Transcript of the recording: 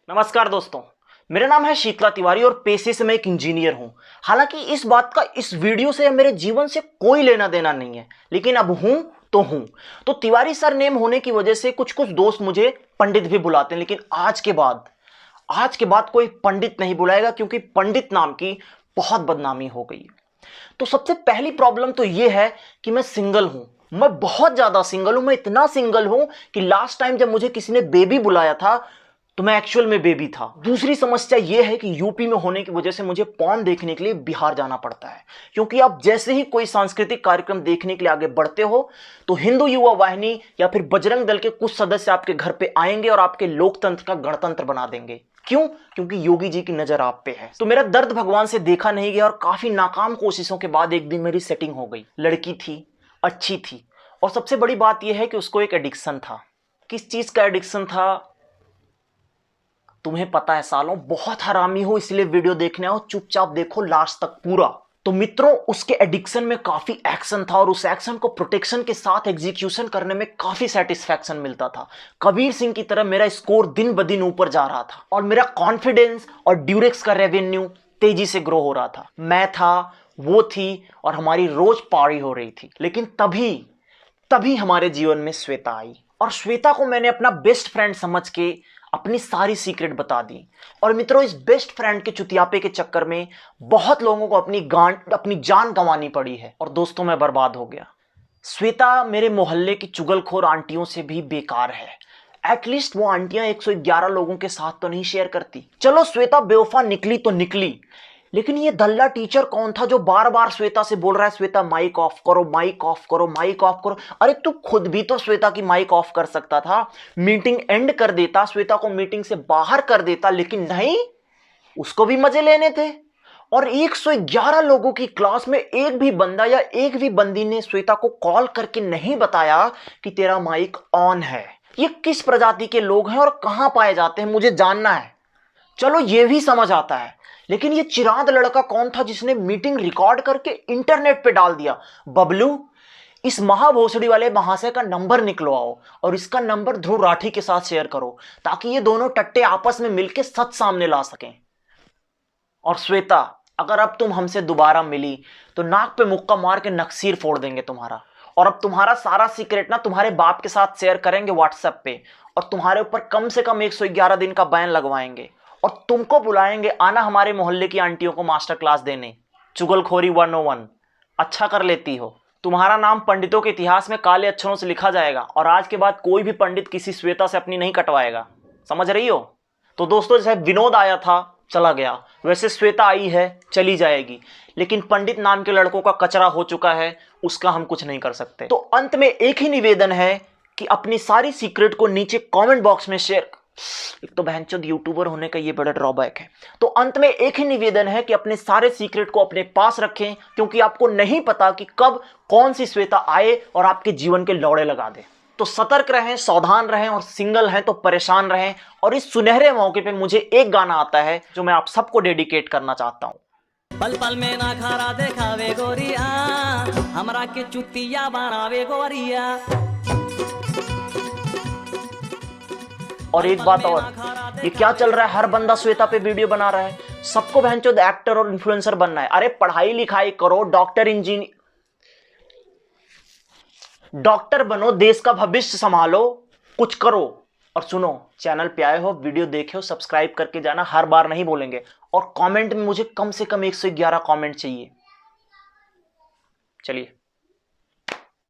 नमस्कार दोस्तों, मेरा नाम है शीतला तिवारी और पेशे से मैं एक इंजीनियर हूं। हालांकि इस बात का इस वीडियो से मेरे जीवन से कोई लेना देना नहीं है, लेकिन अब हूं तो हूं। तो तिवारी सर नेम होने की वजह से कुछ कुछ दोस्त मुझे पंडित भी बुलाते हैं, लेकिन आज के बाद कोई पंडित नहीं बुलाएगा, क्योंकि पंडित नाम की बहुत बदनामी हो गई। तो सबसे पहली प्रॉब्लम तो यह है कि मैं सिंगल हूं। मैं बहुत ज्यादा सिंगल हूं। मैं इतना सिंगल हूं कि लास्ट टाइम जब मुझे किसी ने बेबी बुलाया था तो मैं एक्चुअल में बेबी था। दूसरी समस्या यह है कि यूपी में होने की वजह से मुझे पॉर्न देखने के लिए बिहार जाना पड़ता है, क्योंकि आप जैसे ही कोई सांस्कृतिक कार्यक्रम देखने के लिए आगे बढ़ते हो तो हिंदू युवा वाहिनी या फिर बजरंग दल के कुछ सदस्य आपके घर पे आएंगे और आपके लोकतंत्र का गणतंत्र बना देंगे। क्यों? क्योंकि योगी जी की नजर आप पे है। तो मेरा दर्द भगवान से देखा नहीं गया और काफी नाकाम कोशिशों के बाद एक दिन मेरी सेटिंग हो गई। लड़की थी, अच्छी थी, और सबसे बड़ी बात यह है कि उसको एक एडिक्शन था। किस चीज का एडिक्शन था तुम्हें पता है सालों। बहुत हरामी हो इसलिए वीडियो देखने आओ, चुपचाप देखो लास्ट तक पूरा। तो मित्रों, उसके एडिक्शन में काफी एक्शन था और उस एक्शन को प्रोटेक्शन के साथ एग्जीक्यूशन करने में काफी सेटिस्फैक्शन मिलता था। कबीर सिंह की तरह मेरा स्कोर दिन ब दिन ऊपर जा रहा था और मेरा कॉन्फिडेंस और ड्यूरेक्स का रेवेन्यू तेजी से ग्रो हो रहा था। मैं था, वो थी, और हमारी रोज पारी हो रही थी। लेकिन तभी हमारे जीवन में श्वेता आई, और श्वेता को मैंने अपना बेस्ट फ्रेंड समझ के अपनी सारी सीक्रेट बता दी। और मित्रों, इस बेस्ट फ्रेंड के चुतियापे के चक्कर में बहुत लोगों को अपनी जान गंवानी पड़ी है, और दोस्तों मैं बर्बाद हो गया। श्वेता मेरे मोहल्ले की चुगलखोर आंटियों से भी बेकार है। एटलीस्ट वो आंटियां 111 लोगों के साथ तो नहीं शेयर करती। चलो श्वेता बेवफा निकली तो निकली, लेकिन ये दल्ला टीचर कौन था जो बार बार श्वेता से बोल रहा है श्वेता माइक ऑफ करो, माइक ऑफ करो, माइक ऑफ करो। अरे तू खुद भी तो श्वेता की माइक ऑफ कर सकता था, मीटिंग एंड कर देता, श्वेता को मीटिंग से बाहर कर देता, लेकिन नहीं, उसको भी मजे लेने थे। और 111 लोगों की क्लास में एक भी बंदा या एक भी बंदी ने श्वेता को कॉल करके नहीं बताया कि तेरा माइक ऑन है। ये किस प्रजाति के लोग हैं और कहां पाए जाते हैं, मुझे जानना है। चलो ये भी समझ आता है, लेकिन ये चिरांद लड़का कौन था जिसने मीटिंग रिकॉर्ड करके इंटरनेट पे डाल दिया? बबलू, इस महाभोसड़ी वाले महाशय का नंबर निकलवाओ और इसका नंबर ध्रुव राठी के साथ शेयर करो, ताकि ये दोनों टट्टे आपस में मिलकर सच सामने ला सकें। और श्वेता, अगर अब तुम हमसे दोबारा मिली तो नाक पे मुक्का मार के नक्सीर फोड़ देंगे तुम्हारा। और अब तुम्हारा सारा सीक्रेट ना तुम्हारे बाप के साथ शेयर करेंगे व्हाट्सएप पे, और तुम्हारे ऊपर कम से कम 111 दिन का बैन लगवाएंगे, और तुमको बुलाएंगे आना हमारे मोहल्ले की आंटियों को मास्टर क्लास देने। चुगलखोरी 101 अच्छा कर लेती हो। तुम्हारा नाम पंडितों के इतिहास में काले अक्षरों से लिखा जाएगा, और आज के बाद कोई भी पंडित किसी श्वेता से अपनी नहीं कटवाएगा। समझ रही हो? तो दोस्तों, जैसे विनोद आया था चला गया, वैसे श्वेता आई है चली जाएगी, लेकिन पंडित नाम के लड़कों का कचरा हो चुका है, उसका हम कुछ नहीं कर सकते। तो अंत में एक ही निवेदन है कि अपनी सारी सीक्रेट को नीचे कमेंट बॉक्स में शेयर। एक तो बहनचोद यूट्यूबर होने का ये बड़ा ड्रॉबैक है। तो अंत में एक ही निवेदन है कि अपने सारे सीक्रेट को अपने पास रखें, क्योंकि आपको नहीं पता कि कब कौन सी श्वेता आए और आपके जीवन के लौड़े लगा दे। तो सतर्क रहें, सावधान रहें, और सिंगल हैं तो परेशान रहें। और इस सुनहरे मौके पे मुझे एक गाना आता है जो मैं आप सबको डेडिकेट करना चाहता हूं। पल पल में ना खारा देखावे गोरिया, हमरा के चुतिया बनावे गोरिया। और एक बात और, ये क्या चल रहा है, हर बंदा श्वेता पे वीडियो बना रहा है, सबको बहनचोद एक्टर और इन्फ्लुएंसर बनना है। अरे पढ़ाई लिखाई करो, डॉक्टर बनो, देश का भविष्य संभालो, कुछ करो। और सुनो, चैनल पे आए हो, वीडियो देखे हो, सब्सक्राइब करके जाना, हर बार नहीं बोलेंगे। और कमेंट में मुझे कम से कम 111 कमेंट चाहिए। चलिए।